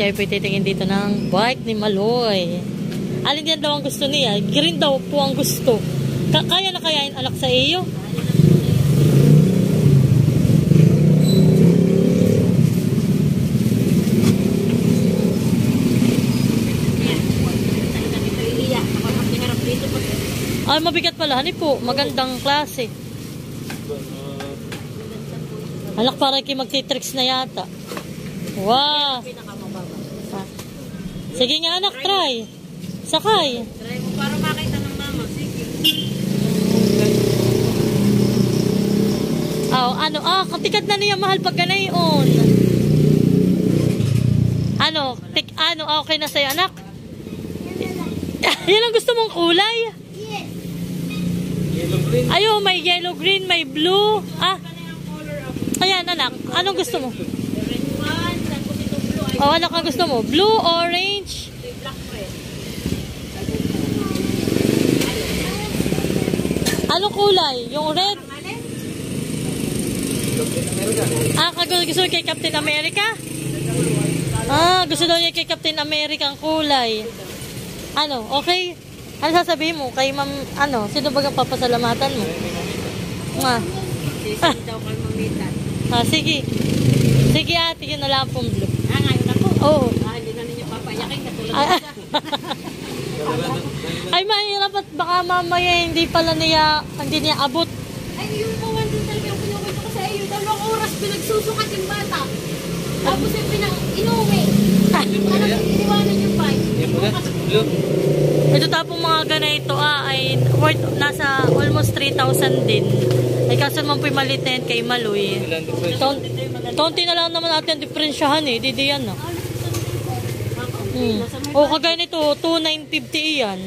tayo po titingin dito ng bike ni Maloy. Alin yan daw ang gusto niya? Green daw po ang gusto. Kaya na kayain anak sa iyo? Ay, mabigat pala. Hani po, magandang klase. Anak, parang kayo magtitricks na yata. Wow! Sige nga anak, try. Sakay. Try mo para makita ng mama. Sige. Oh, ano? Katikat na niya mahal pag ganayon. Ano? Okay na sa'yo anak? Yan ang gusto mong kulay? Yes. Yellow green. Ayo, may yellow green, may blue. Ayan anak, anong gusto mo? Red one, tapos ito blue. Ay, Anak, ang gusto mo? Blue, orange? black red. Anong kulay? Yung red? Gusto mo kay Captain America? Gusto daw niya kay Captain America ang kulay. Ano, okay? Ano sasabihin mo? Kay ma'am, sino ba ang papasalamatan mo? Sisi daw kay mamitan. Sige. Sige ate, yun na lang pong blue. Ngayon ako. Oo. Hindi na ninyo papayakin katulad Ay, sa. ay mahirap at baka mamaya hindi niya abot. Ay, yung kawan din talaga yung kinukwento ko sa iyo. 2 oras pinagsusukat yung bata. Tapos yung inuwi. Parang iniwanan yung bike. Blue. Ito tapong mga ganito ay worth nasa almost 3,000 din. Ay kasi man po'y maliit na yan kay Maloy. Tonti na lang naman natin diferensyahan eh. Didi yan na. O kagaya nito, 2,950 yan.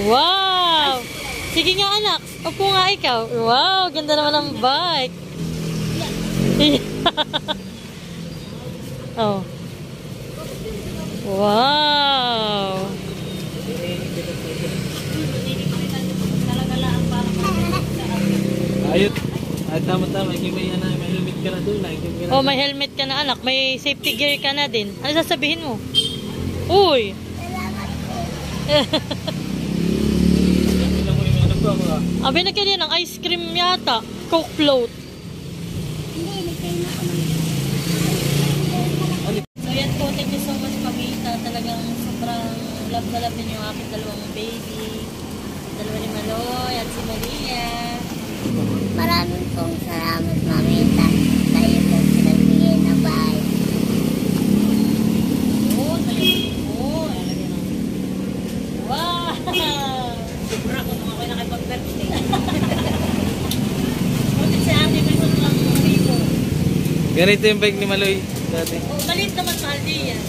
Wow! Sige nga anak, upo nga ikaw. Wow, ganda naman ang bike. Oh. Wow! Ayun. Ay, tama-tama. May helmet ka na doon. Oh, may helmet ka na anak. May safety gear ka na din. Ano sasabihin mo? Uy! Abi na kanya ng ice cream yata. Coke float. So yan po, thank you so much Pamita. Talagang sobrang love na love ninyo yung aking dalawang baby. Dalawa ni Maloy at si Maria. Maraming pong salamat, Mamita. Tayo po pinagbigay na bahay. Oo, wow! Sobra ko nung ako'y nakipag-birthday. Buti si ate may lang ribo. Ganito yung bike ni Maloy dati. Maliit naman mahal din yan.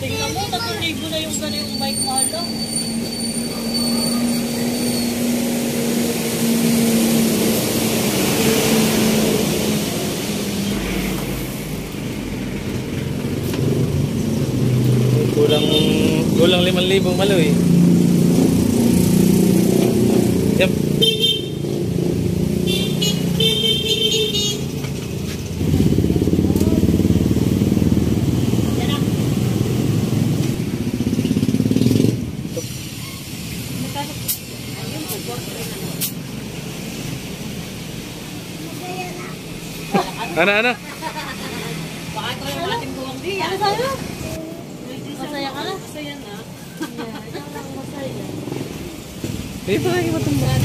Tingnan mo, 3,000 na yung ganyung bike mahal lang. Kulang 5,000 Maloy. Yep. Ano? Baka ito yung ating buwang diya. Ano sa'yo? Masaya ka na? Masaya na. Ikaw lang masaya. Dito lagi matumbukan.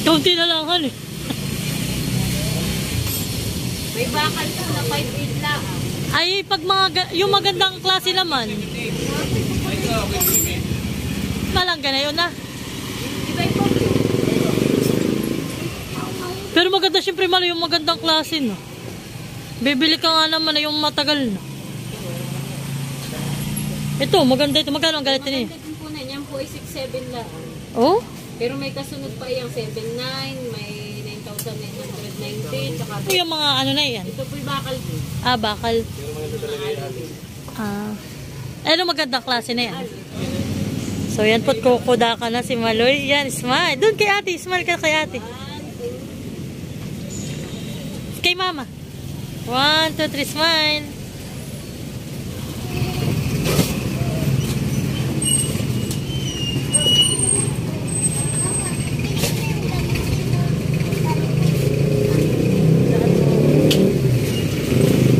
Kaunti na lang, han eh. May bakal po na 5.8 lang. Ay, pag yung magandang klase naman. Malang ganayon na. Iba po. Pero maganda siyempre malo yung magandang klase, no? Bibili ka nga naman na yung matagal na. Ito, maganda ito. Magkano ang galit niya? Maganda din po na. Yan po ay 6.7 lang. Oh? Pero may kasunod pa yung 7.9, may 9,990, tsaka Ito yung mga ano na yan. ito po yung bakal po. Ah, bakal. Ah. Ano magandang klase na yan? So, yan po't kukuda ka na si Maloy. Yan, smile. Doon kay ate. Smile ka kay ate. Kay mama. 1, 2, 3, smile.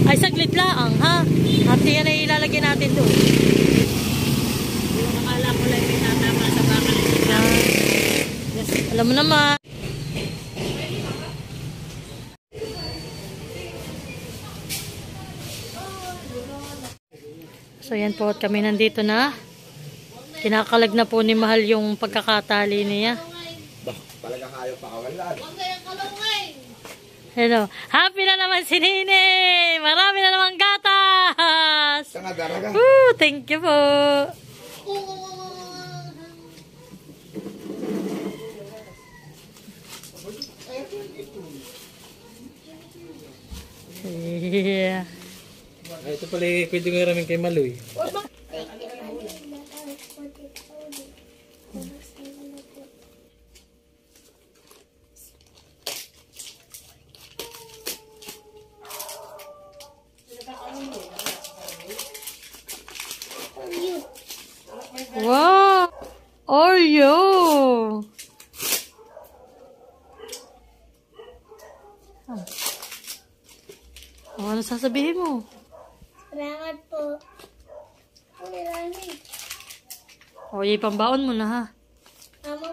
Ay, saglit lang, ha? At yan ay ilalagay natin doon. Yung akala ko lang may tatama sa bakal. Yes, alam mo naman. So yan po, at kami nandito na. Kinakalag na po ni Mahal yung pagkakatali niya. Talagang ayaw pa kawalan. Hello. Happy na naman si Nene! Marami na naman gatas! Sanga daraga. Woo! Thank you po! Yeah. Ay, ito pala pwede ko ramin kay Maloy. Wow! Oreo! Ano sasabihin mo? Salamat po. O, yung pambaon mo na ha. Mama,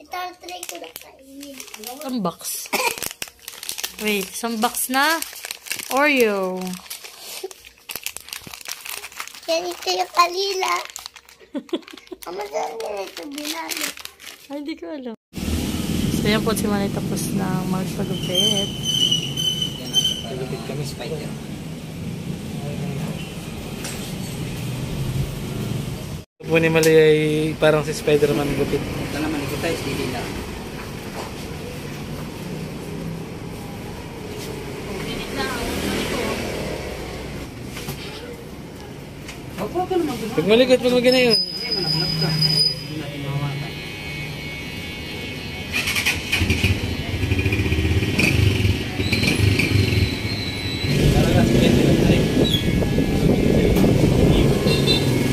itatry ko na kainin. Isang box. Wait, isang box na Oreo. Yan ito yung kalila. Mama, saan nila ito binalo? Ay, hindi ko alam. So, yan po si Manay tapos na magpagupit. Nagupit kami spider. Ito po ni Maloy ay parang si Spider-Man gupit. Ito naman, ito tayo, stili lang. Pag malikot, pag magana yun. Hindi, malaknak ka. Hindi natin mahawakan. Talaga, sige, sige, sige.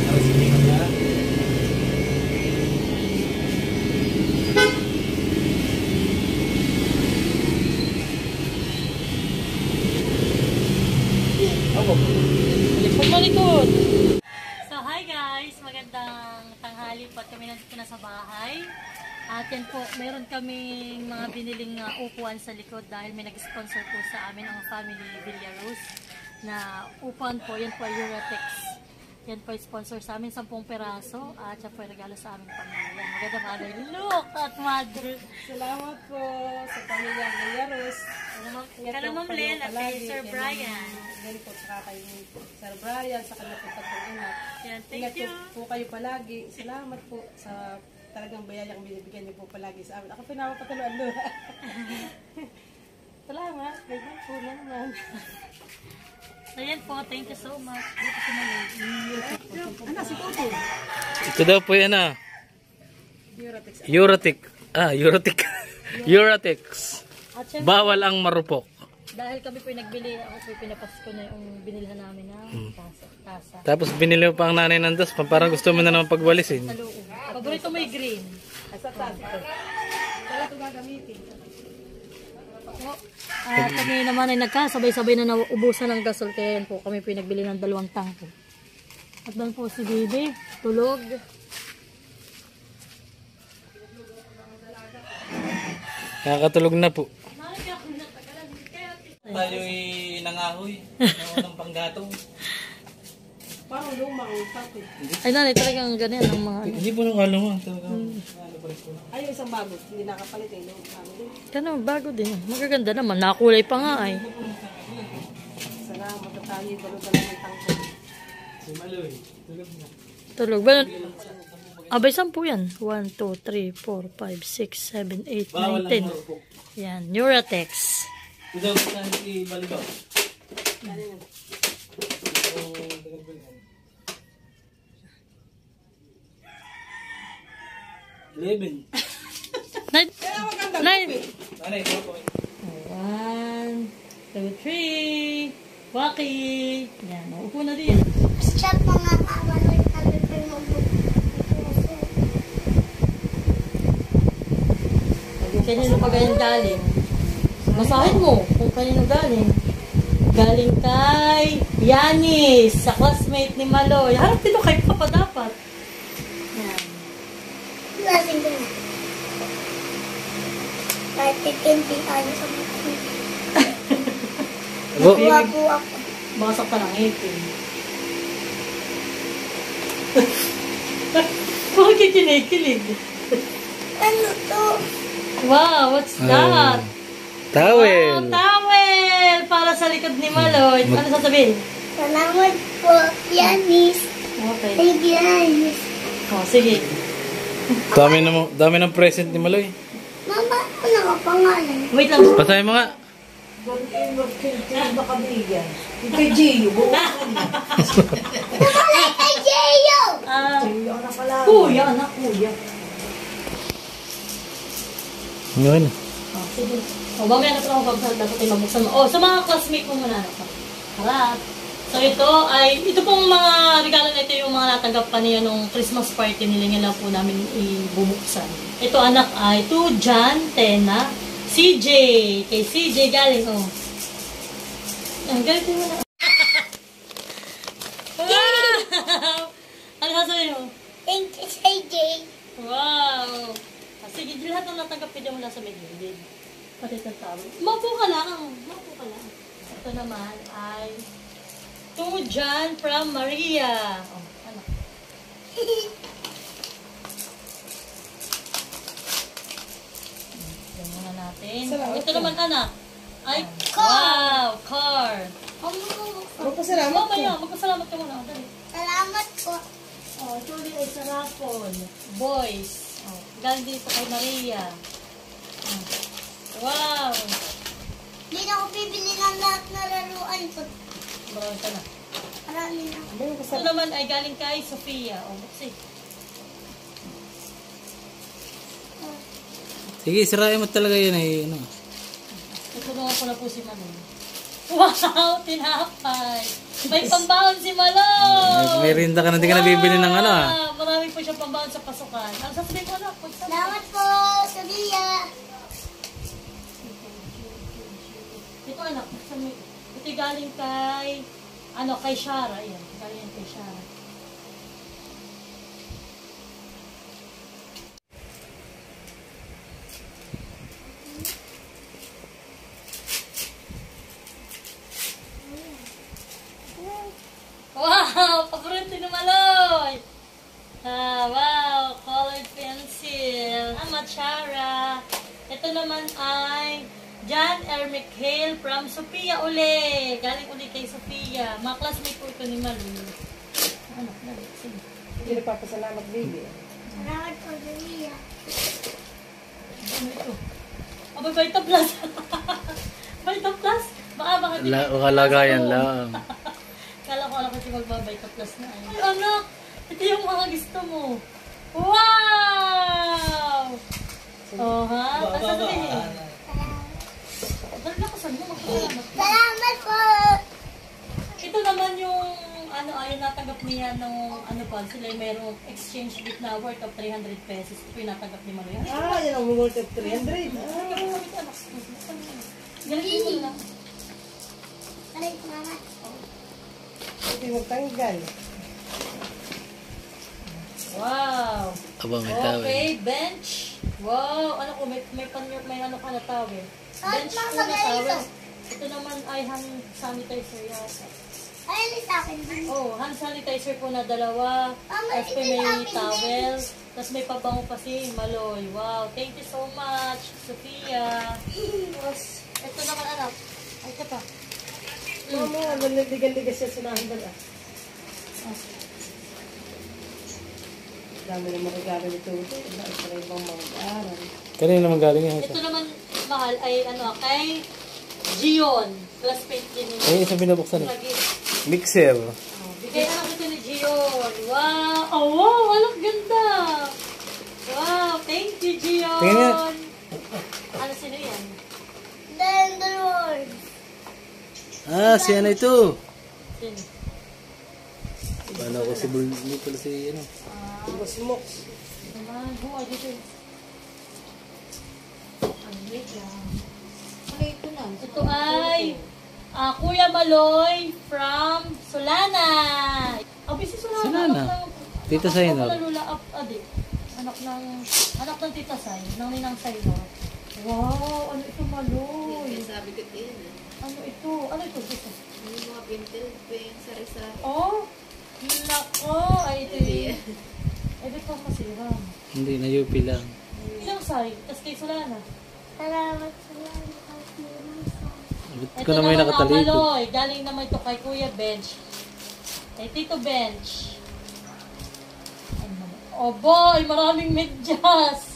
Para sige ka na. Pumalikot! So, hi guys! Magandang tanghali po at kami nandito na sa bahay. At yan po, meron kaming mga biniling upuan sa likod dahil may nag-sponsor po sa amin ang family Villaros na upuan po. Yan po ay Eurotex. Yan po ay sponsor sa amin, 10 peraso at siya po ay regalo sa aming pamilya. Maganda father, look at mother! Salamat po sa pamilya Villaros. Ka naman Len at kay Sir Brian. Ganun po sa kay Sir Brian, sa kanya po tatlong anak. Yan, thank Ingat you! po kayo palagi. Salamat po sa talagang bayayang binibigyan niyo po palagi sa amin. Ako pinapapatuloan doon. Salamat. Ganyan po na naman. So yan po, thank you so much. Dito si Maloy. Ano, si Toto? Ito daw po yan ah. Eurotex. Eurotic. Eurotic. Eurotex. At syempre, Bawal ang marupok. dahil kami po nagbili, ako po pinapasko na yung binilhan namin na tasa. Tapos binili mo pa ang nanay ng dos. Parang gusto mo na naman pagwalisin. Sa loob. Paborito mo yung green. Sa taas. Kaya ito gagamitin. At kami naman ay nagkasabay-sabay na naubusan ng gasol. Kaya yan po, kami po nagbili ng 2 tangko. At doon po si Bibi, tulog. Nakakatulog na po. Tayo'y nangahoy. Ng panggatong. Parang lumang tapos. Ay, nanay, talagang ganyan ang mga ano. Hindi po nakalungan. Talagang Ay, yung isang bago, hindi nakapalit eh. Lumang family. Ganun, bago din. Magaganda naman. Nakulay pa nga ay. Salamat at tayo, gano'n ka naman tangko. si Maloy. Tulog na. Tulog. Balon. Abay, 10 yan. 1, 2, 3, 4, 5, 6, 7, 8, Bawal 9, lang 10. marupok. Yan. Neuratex. Ito sa ibaligaw. Eleven. Nine. Nine. Nanay, ito po. 1, 2, 3. Waki. Yan. Upo na din. Siya pa nga kawaloy kami pa yung Kanino pa ganyan galing? Masahin mo kung kanino galing. Galing kay Yanis, sa classmate ni Maloy. Harap dito kay Papa dapat. Yan. lasing ko na. Kahit titinti tayo sa mukha. Buwa po ako. Basak ka ng ngipin. Bakit kinikilig? Ano to? Wow, what's that? Towel. Wow, towel! Para sa likod ni Maloy. Ano sasabihin? Salamat po, Yanis. Okay. Thank you, Yanis. Oh, sige. Dami ng present ni Maloy. Mama, ano ka pangalan? Wait lang. Pasahin mo nga. Nakalay kay Jeyo! Kuya, anak, kuya. Ngayon. Oh, sige. O, mamaya na pala ako dapat ay mabuksan mo. O, sa mga classmate mo muna. Harap. So, ito pong mga regalo na ito yung mga natanggap pa niya nung Christmas party nila lang po namin ibubuksan. Ito anak ay to John, Tena, CJ. Kay CJ galing, oh. Ang galing mo na. Wow! Ano sasabihin mo? Thank you, CJ. Wow! Sige, lahat ng natanggap pwede mo lang sa medyo. Pati sa tao. Mapo ka lang. Mapo ka lang. Ito naman ay to John from Maria. Oh, ano? Yan muna natin. Ito naman anak. Ay, wow! Car. Magpasalamat po. Mamaya, magpasalamat ka muna. Dali. Salamat po. Oh, ito ulit ay sarapon. Boys. Oh, galing dito kay Maria. Oh. Wow! Hindi na ako bibili ng lahat na laruan ko. Marami ka na. Marami na. Ito naman ay galing kay Sofia. Oh, buksi. Sige, sirain mo talaga yun ay ano. Tutulungan ko na po si Maloy. Wow! Tinapay! May pambaon si Maloy! May rinda ka na, hindi ka nabibili ng ano ah. Marami po siyang pambaon sa pasukan. Ang sasabihin ko na, Salamat po, Sophia. ito anak, ito galing kay, kay Shara. Ayan, galing yan kay Shara. Wow! Paborito ni Maloy! Wow! Colored pencil. Machara. Ito naman ay John R. McHale from Sophia uli. Galing uli kay Sophia. Mga classmate po ito ni Maloy. Ano? Sige. Hindi nagpapasalamat, baby. Salamat po, Sophia. Ano ito? Abay, Vita Plus. Vita Plus? Baka bakit Kalagayan lang. Kala ko kasi magbabayta plus na. Ay, anak! Ito yung mga gusto mo. Wow! Oh, ha? Ano sasabihin? Dali na kasan mo, magpapalamat. Salamat po. Ito naman yung, ayun natanggap niya nung, sila yung mayroong exchange gift na worth of 300 pesos. Ito yung natanggap ni Maria. Yan ang worth of 300. Galing mo lang. Aray, salamat. Hindi magtanggal. Wow! Aba, may tawel. Okay, bench. Wow, ano ko, may ano ka na towel. Bench ko na towel. Ito naman ay hand sanitizer yata. Ay, hindi sa akin din. Oh, hand sanitizer po na dalawa. Tapos may towel. Tapos may pabango pa si Maloy. Wow, thank you so much, Sophia. Tapos, ito naman anak. Ay, ito pa. Mama, ligal-ligas siya sa nahandal ah. Dami naman regalo nito. Dami sa ibang mga aral. Kanina naman galing yan. Ito naman, mahal, ay ano, kay Gion. Classmate din nila. Ay, isang binabuksan. Lagi. Mixer. Oh, bigay anak ito ni Gion. Wow! Oh, wow! Anak, ganda! Wow! Thank you, Gion! Tingnan nga. Ano, sino yan? Then the Lord. Ah, si ano ito? Sino? Paano ako si Bull? Hindi pala si ano. Smokes. Naman, ay dito. Ano, wait lang. Ano ito na? Ito ay Kuya Maloy from Solana. Abi si Solana. Solana? Anak ng, Tita Sainor. Anak ng Tita Say, ng Ninang Sainor. Wow, ano ito Maloy? Sabi ko din. Ano ito? Ano ito? Dito. Yung mga pintel pen, sari-sari. Oh, nako. Ay, ito yun. Ay, ba't pa masiram? Hindi, na UP lang. Ilang say? Tapos kay Solana. Salamat sa Lord. Ba't Ito ko naman yung naman ang nakatalito? Maloy. Galing naman ito kay Kuya Bench. Kay Tito Bench. Oh boy, maraming medyas.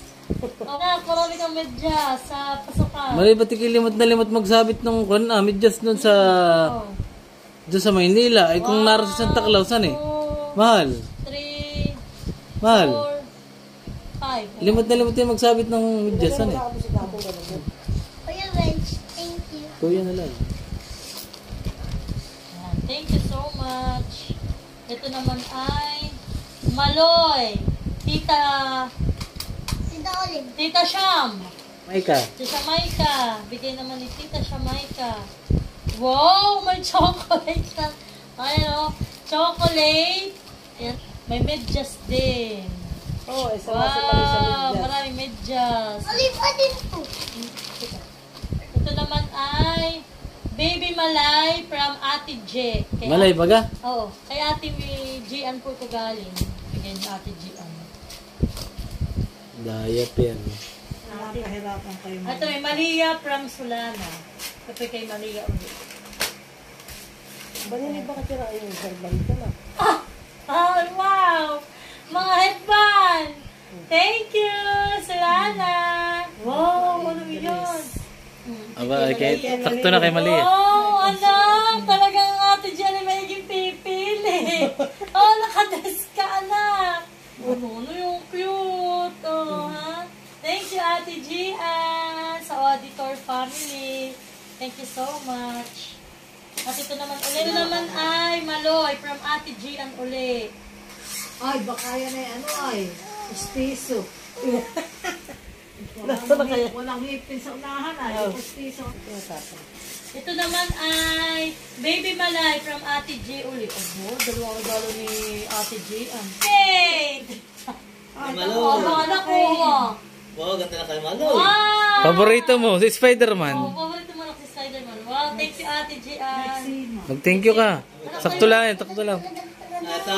Anak, marami kang medyas sa pasukan. Mali, ba't ikilimot na limot magsabit ng medyas doon sa... Oh. Doon sa Maynila. Ay kung naroon sa Santa Claus, saan eh? 2, Mahal. 3, Mahal. 4, 5. Limot na limot yung magsabit ng medyas, saan eh? Kuya Bench, thank you. Kuya na lang. Ayan, thank you so much. Ito naman ay Maloy. Tita Sham. Maika. Tita Maika. Bigay naman ni Tita Shamaika. Wow, may chocolate ka. Ayan o, chocolate. Ayan, may medyas din. Oh, isa na si Marisa Wow, Medyas. maraming medyas. Oliva din po. Ito naman ay Baby Malay from Ate J. Malay baga? Oo, kay Ate Gian po ito galing. Bigyan ni Ate Gian. Dayap yan. Nakakahirapan kayo. Ito may Maria from Solana. Ito kay Maria ulit. Banili ba katira yung herbal ka na? Oh, wow! Mga headband! Thank you, Solana! Wow, ano yun? Aba, kaya takto na kay Malia. Oh, anak! Talagang Ate Gian ay magiging pipili. Oh, nakadress ka, anak! Ano yung cute? Oh, ha? Thank you, Ate Gian, sa Auditor Family. Thank you so much. At ito naman ulit. Ito naman ay Maloy from Ate Gian ulit. Ay, baka yan ay ano ay, pustiso. Nasa na kaya? Walang ngipin sa unahan ay, pustiso. Ito naman ay Baby Malay from Ate G ulit. Oh, dalawang regalo ni Ate G. Hey! Oh, mga nakuha. Wow, ganda na kayo malo. Wow! Paborito mo, si Spider-Man. Oh, paborito mo na si Spider-Man. Wow, thank you Ate G. Mag-thank you ka. Sakto lang yan, sakto lang.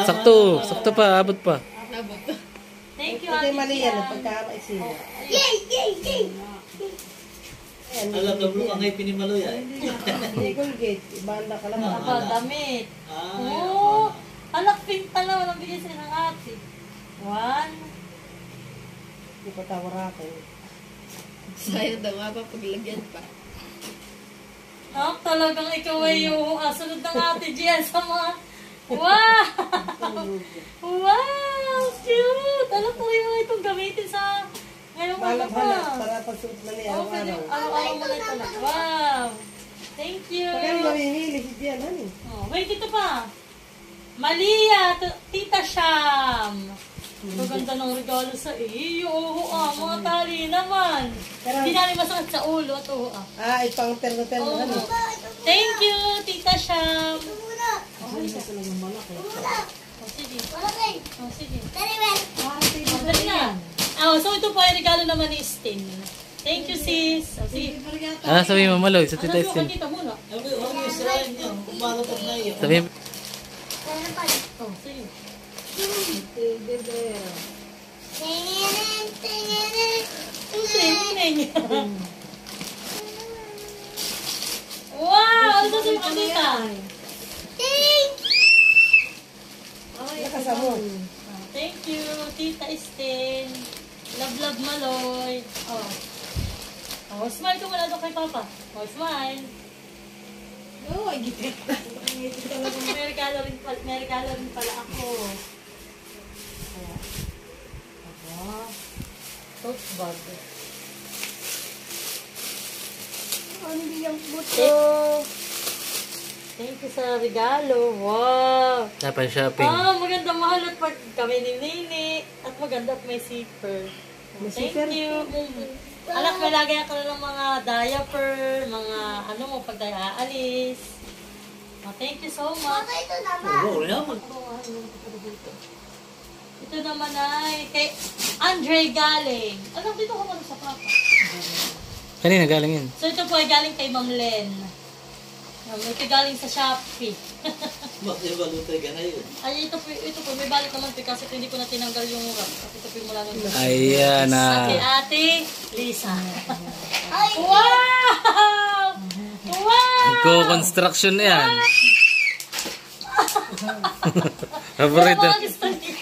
Sakto pa, abot pa. Thank you Ito Ate yung mali G. yan, pagkakaisip. Yay, yay, yay. Alam na bro, ang ngaypin ni Maloy ay. Hindi, Colgate. Ibanda ka lang. Aba, damit. Ah, Oh, anak pink pala. Walang bigay sa'yo ng ate. 1. Hindi pa tawar ako. Sayang daw nga pa paglagyan pa. Ah, talagang ikaw ay yung sunod ng ate Gian sa mga... Wow! Wow! Cute! Alam ko yung itong gamitin sa... Ngayong ano pa. Para pagsuot na niya. Oh, pwede araw-araw mo na ito na. Wow! Thank you! Pagka yung namimili si Dian, ano? Oh, wait, ito pa. Malia, Tita Sham. Maganda ng regalo sa iyo. Mga tali naman. Hindi namin masakit sa ulo at Ah, ipang terno-terno, ano? Thank you, Tita Sham. Muna. Oh, sige. Wala kayo. Oh, sige. Wala kayo. Oh, sige. Dali, Ben. Dali na. Oh, so ito po ay regalo naman ni Stin. Thank you, sis. Oh, sige. Ah, sabi mo Maloy, sa Ano tita mo, Estin. kita muna. Huwag yung Israel niyo. Kumalapag na iyo. Sabi mo, Oh, sige. Tingin. Wow! Ano sabi mo, tita? Nakasamo. Thank you, Tita Estin. Love, Maloy. Oh. Oh, smile ka muna doon kay Papa. Oh, smile. Oo, ay gitip. May regalo rin pala ako. Ayan. Aba. Tote bag. Hindi yung buto. Thank you sa regalo. Wow! dapat shopping. Ah, maganda mahal at pag kami ni Nini. At maganda at may zipper. Thank you. Anak, may lagay ako ng mga diaper, mga ano mo, pag tayo aalis. Oh, thank you so much. Oo, naman. Ito naman ay kay Andre galing. Alam, dito ka muna sa papa. Kanina galing yun. So ito po ay galing kay Ma'am Len. Ito galing sa Shopee. Magsibalutay ka na yun. Ay, ito po, may balik naman po kasi hindi ko na tinanggal yung wrap. Kasi ito po yung mula ng Ayan na. Ate Lisa. Wow! Wow! Nagko-construction na yan. Favorito. Ano mga gusto niya?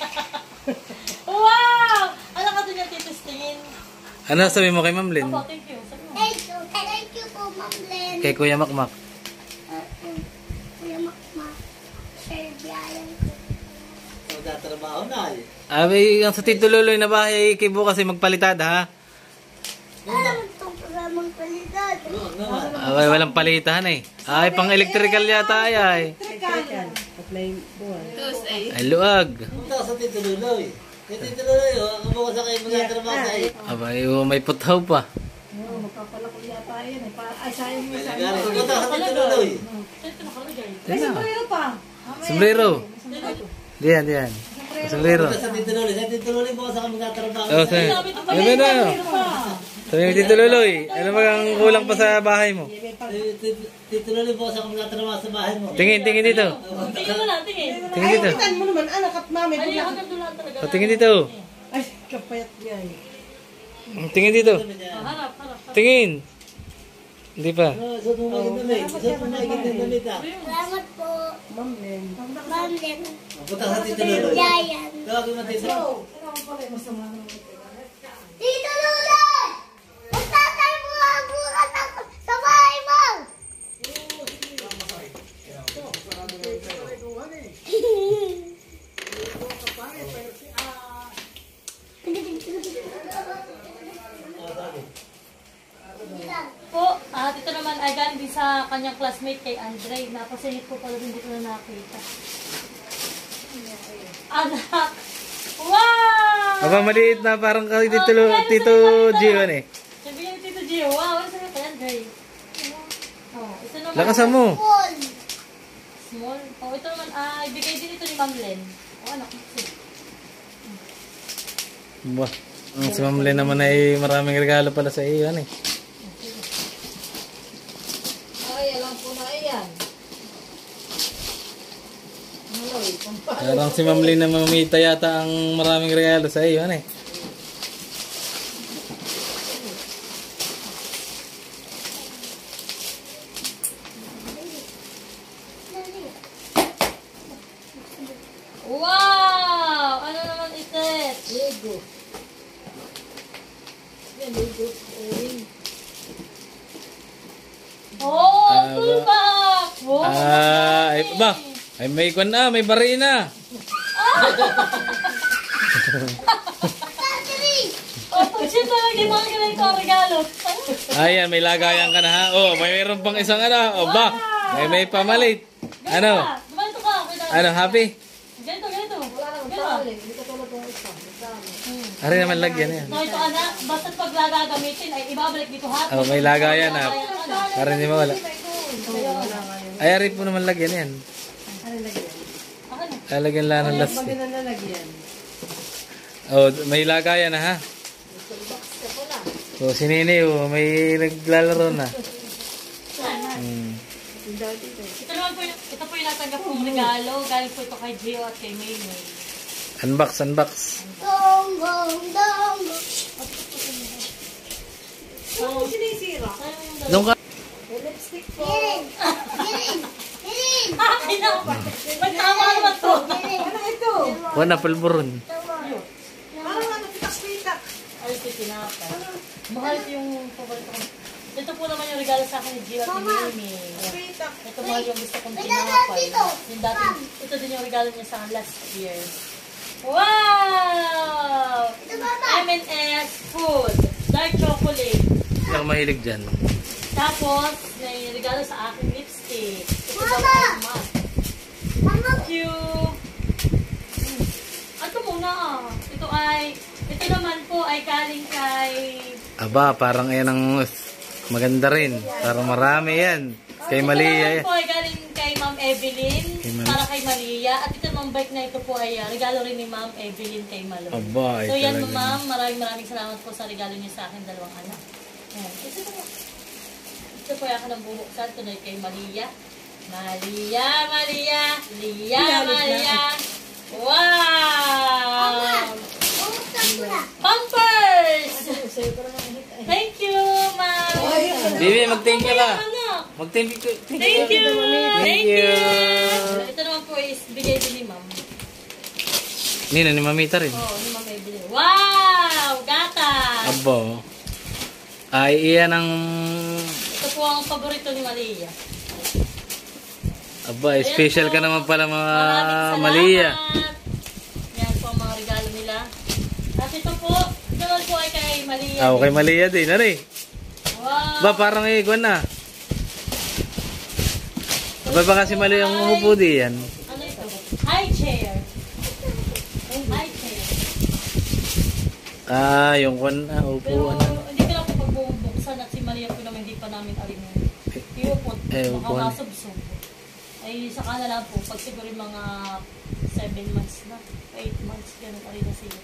Wow! Ano ka doon yung titistingin? Ano sabi mo kay Ma'am Lynn? Opo, thank you. Sabi mo. Thank you po, Ma'am Len. Kay Kuya Makmak. Kuya Makmak. Sir, biyayan ko. Magtatrabaho na eh. Abi, ang sa Tito Luloy na bahay kay bukas ay magpalitad ha. Alam mo itong programang kwalidad. Oo naman. Abay, walang palitan eh. Ay, pang electrical yata ay. Apply buwan. Ay, luag. Punta ka sa Tito Luloy. Tito Luloy, ang bukas sa kayo magtatrabaho na eh. Abay, may puthaw pa. Oo, magpapalako yata yan. Ay, sayang mo sa Galing. Punta ka sa Tito Luloy. Ito nakalagay. May sombrero pa. Sombrero. Diyan, diyan. Sombrero. Punta sa Tito Luloy. Sa Tito Luloy bukas sa kayo magtatrabaho Oh, na sabi. eh. Ano na? Sabi mo, Tito Luloy, ano ba ang kulang pa sa bahay mo? Tito Luloy bukas sa kayo magtatrabaho sa bahay mo. Tingin dito. Tingin mo lang, tingin. Tingin Ay, dito. kitan mo naman, anak at mami. Ay, ako ganito lang talaga. O, tingin dito. Ay, kapayat niya eh. Tingin dito. Harap. Tingin. Hindi pa. Suot mo magiging damit. Suot mo magiging damit ah. Salamat po, Ma'am Len. Ma'am Len. Punta ka sa Tito Luloy. Biyayan. Tawagin mo Tito. Tito Luloy! Magtatay mo ang bukas ako sa bahay mo! Po, at ito naman ay galing din sa kanyang classmate kay Andre. Napasingit ko pala hindi ko na nakita. Anak! Wow! Aba, maliit na parang kay Tito Gio eh. Sabi niya ni Tito Gio, wow, ano sa'yo kay Andre? Oh, ito naman. Lakasan mo. Paul! Small. Oh, ito naman, ibigay din ito ni Ma'am Len. Oh, anak. Bah, ang si Ma'am Len naman ay maraming regalo pala sa iyo. Ano eh. Ay, alam ko na iyan. Parang si Ma'am Len na mamita yata ang maraming regalo sa iyo. Ano eh. Wow! Ano naman ito? Lego. Yan, Lego. Oh, Aba. tulpak! Wow! Ay, ba? Ay, may kwan na, may bari na. Oh, pag siya talaga yung mga ganito ang regalo. Ayan, may lagayan ka na ha. Oh, may meron pang isang ano. Oh, ba? May pamalit. Ano? Gumanto ka. Ano, happy? Ganito. Wala naman tali. Hindi ka tulad ng isa. Ari naman lagyan yan. So ito anak, basta't pag gagamitin ay ibabalik dito ha. Oh, may lagayan ha. Para hindi mawala. Ay, ari po naman lagyan yan. Ano lagyan? Lalagyan lang ng last. Pag lalagyan. Oh, may lagayan na ha. So, si Nini, may naglalaro na. Ito po yung natanggap kong regalo. Galing po ito kay Gio at kay Maymay. Unbox. Dong, dong, dong. Ano sinisira? Doon ka. Lipstick po. Girin. Girin. Girin. Akin na! Magtama naman to! Ano ito? Wala, pulburon. Parang ano, pitak-pitak. Ay, ito tinapay. Mahal ito yung paborito ko. Ito po naman yung regalo sa akin ni Gio at ni Maymay. Pitak. Ito mahal yung gusto kong tinapay. Yung dati, ito din yung regalo niya sa akin last year. Wow! M&S food. Dark chocolate. Hindi ako mahilig dyan. Tapos, may regalo sa akin lipstick. Ito daw ay matte. Thank you! Ito muna ito naman po ay galing kay... Aba, parang yan ang maganda rin. Parang marami yan. Kay Malia. Ito naman po ay galing kay Ma'am Evelyn. Para kay Malia. At ito namang bike na ito po ay regalo rin ni Ma'am Evelyn kay Malo. Aba, So yan talaga. ma'am, maraming salamat po sa regalo niyo sa akin, dalawang anak. Ayan. Ito po ay ako ng bubuksan. Ito na kay Malia. Malia. Wow! Pampers! Thank you, ma'am! Bibi, mag-thank you ka. Anak. Mag-thank you. Thank you! Thank you. Ito naman po is bigay din ni ma'am. Nina, ni Mamita rin. Oo, ni ma'am ay bigay. Wow! Gatas! Abo. Ay, iyan ang... Ito po ang paborito ni Malia. Aba, special ka naman pala mga Maraming Malia. salamat. Yan po ang mga regalo nila. At ito po ay kay Malia. Ah, okay, Malia din. Ano eh? Wow! Ba, parang iguan na. Aba, baka si Malia yung umupo diyan. Ano ito? High chair. High chair. Ah, yung kwan na, Pero upuan. hindi ko lang po pagbubuksan at si Malia po naman hindi pa namin aling iupot. Baka upuan. masubsob. Ay, saka na lang po. Pag siguro yung mga 7 months na, 8 months, ganun pa rin na sila.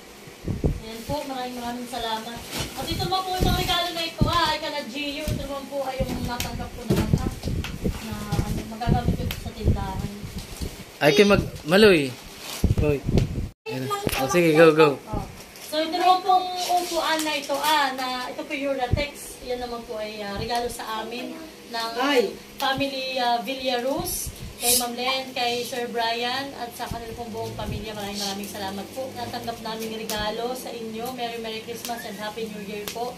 Ayan po, maraming salamat. At ito naman po yung mga regalo na ito, ay ka na Gio. Ito naman po ay yung natanggap ko naman, na magagamit ko sa tindahan. Ay, kay Maloy. Hoy. Oh, sige, go. Oh. So, ito naman pong upuan na ito, na ito po yung Uratex. Yan naman po ay regalo sa amin ng family Villaruz. Kay Ma'am Len, kay Sir Brian, at sa kanila pong buong pamilya, maraming salamat po. Natanggap namin regalo sa inyo. Merry Christmas and Happy New Year po.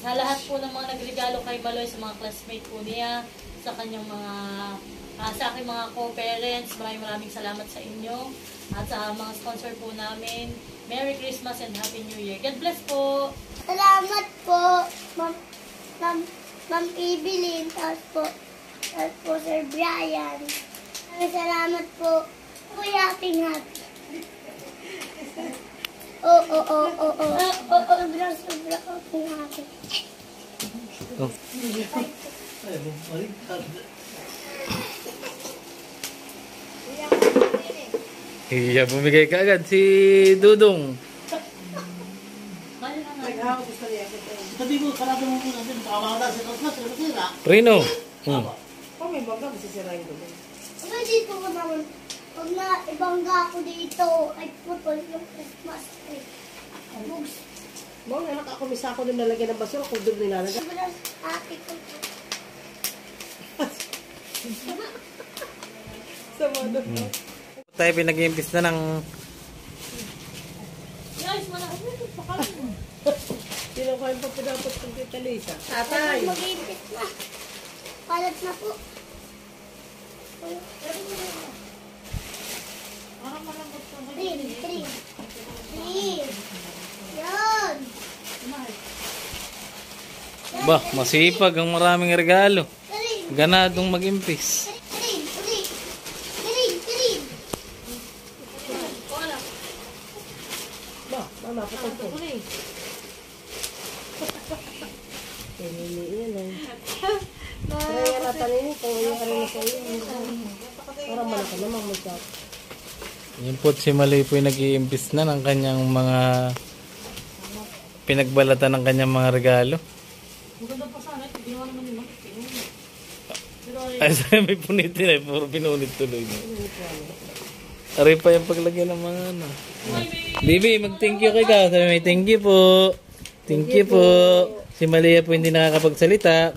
Sa lahat po ng mga nagregalo kay Maloy, sa mga classmate po niya, sa kanyang mga, sa aking mga co-parents, maraming salamat sa inyo. At sa mga sponsor po namin, Merry Christmas and Happy New Year. God bless po! Salamat po, Ma'am Evelyn, tapos po Sir Brian. Salamat po, Kuya Ping Happy. Sobrang Ping Happy. Oh. Ay, bumalik. Iya, bumigay ka agad si Dudong. Naghahapos gusto niya. Sabi ko, kalado mo muna din. Makawala sa Christmas, sila. Rino. Oh, may bangga, masisirain ko din. Pag dito ko naman, pag na ibangga ako dito, ay putol yung Christmas tree. Mga anak ako, may sako din nalagyan ng basura, kung doon nilalagay. Sobrang happy ko. Sama doon. Tayo pinag-iimpis na ng... Guys, Sino kayo pa pinapot ng Tita Lisa? Ay, mag-iipit na. Palat na po. Three. Yan. Ba, masipag ang maraming regalo. Three. Ganadong mag-impis. Three. Ba, mama, patag ko. Pinili yan eh. Kaya nataninin ko, yung ano na sa iyo. Parang malaki namang mag-up. Yan po si Maloy po yung nag-iimpis na ng kanyang mga pinagbalatan ng kanyang mga regalo. Ay, sa'yo may punitin eh. Puro pinunit tuloy na. Aray pa yung paglagyan ng mga ano. Bibi, mag-thank you kay ka. Sabi may thank you po. Thank you po. Si Malia po hindi nakakapagsalita.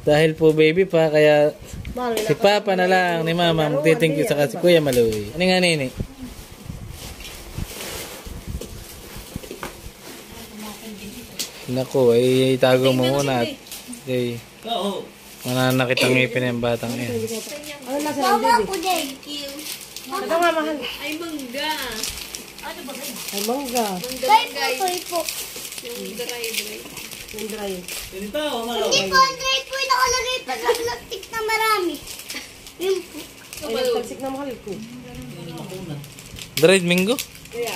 Dahil po baby pa, kaya si Papa na lang ni Mama magti-thank you sa si Kuya Maloy. Ano nga nini? Naku, ay itago mo muna at ay mananakit ang ngipin ng batang yan. Ano nasa lang, baby? Thank you. Ito nga, mahal. Ay, mangga. Ay, mangga. Toy po. Yung dry. Yung dry. Ganito, malo. Hindi po, Andre po yung nakalagay pa sa plastic na marami. Yun po. Ay, tagsik na mahal ko. Dried mango? Kaya.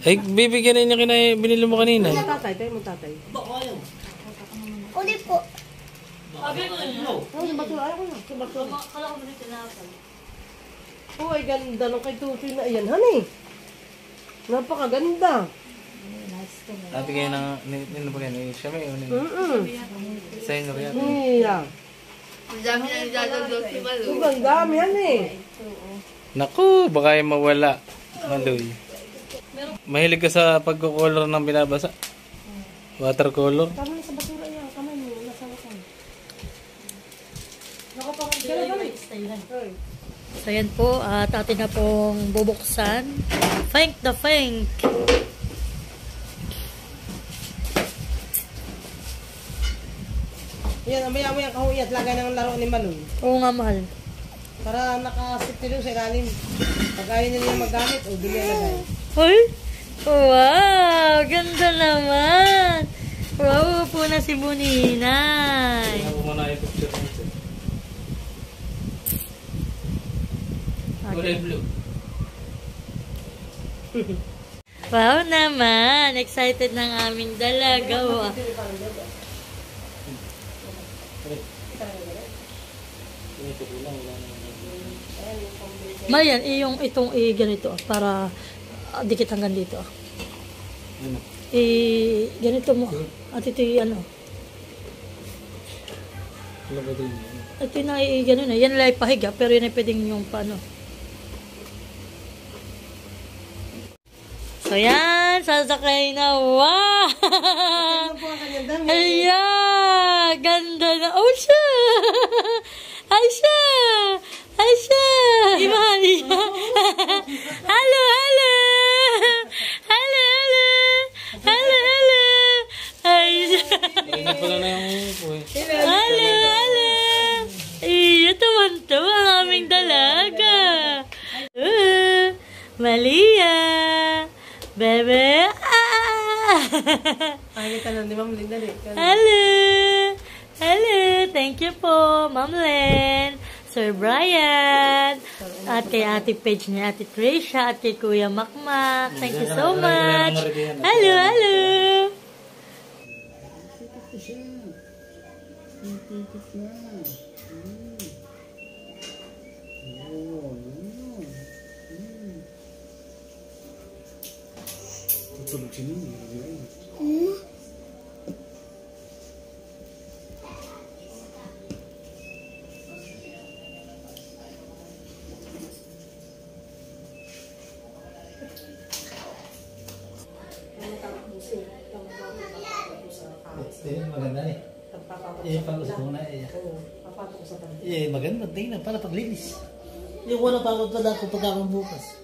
Ay, bibigyan na niya binili mo kanina. Ay, tatay, tayo mo tatay. Uli po. Sabi ko na. Ano, sa basura? Ayaw ko na. Sa basura. Kala ko na tinapal. Oh, ay ganda ng kay Tutoy na iyan, honey. Napakaganda. Sabi kayo na, nino ba yan? Siya may unin. Sa inyo rin. Mira. Ang dami na nilalagdag si Malo. Ang dami, honey. Naku, baka yung mawala. Maloy. Mahilig ka sa pagkukolor ng binabasa? Watercolor? Tama na sa basura yan. Kamay mo, nasa wakan. So yan po, at atin na pong bubuksan. Thank the thank. Yan, amaya-amaya kahuwi at lagay ng laro ni Maloy. Oo nga, mahal. Para nakasiptilo sa ilalim. Pag ayaw niya magamit, o bili lagay. Uy! Wow! Ganda naman! Wow, po na si Buninay. Ako muna yung picture nito. Kulay blue. Wow naman! Excited ng aming dalaga. Wow. Mayan, itong ganito para dikit hanggang dito. Ganito mo. At ito ano. Ito na gano'n na. Yan lang pahiga pero yan ay pwedeng yung paano. So yan, sasakay na. Wow! Ayan! Ganda na. Oh, siya! Ay, siya! Ay, siya! Imahali. Hello, hello! Hello, hello! Hello, hello! Ay, siya! Hindi pala na yung upo eh. Hello, hello! Iya, tuwan-tuwa ang aming dalaga. Malia! Bebe! Ay, kita na ni Ma'am Lynn, dali. Hello! Hello! Thank you po, Ma'am Len, Sir Brian, at kay Ate Paige niya, Ate Tricia, at kay Kuya Makmak. Thank you so much! Hello! Hello! Tutulog si Nini. Maganda eh. Pag-usap mo na eh. Maganda. Tingnan para paglinis. Yung walang pagod pa lang kung pagkakang bukas.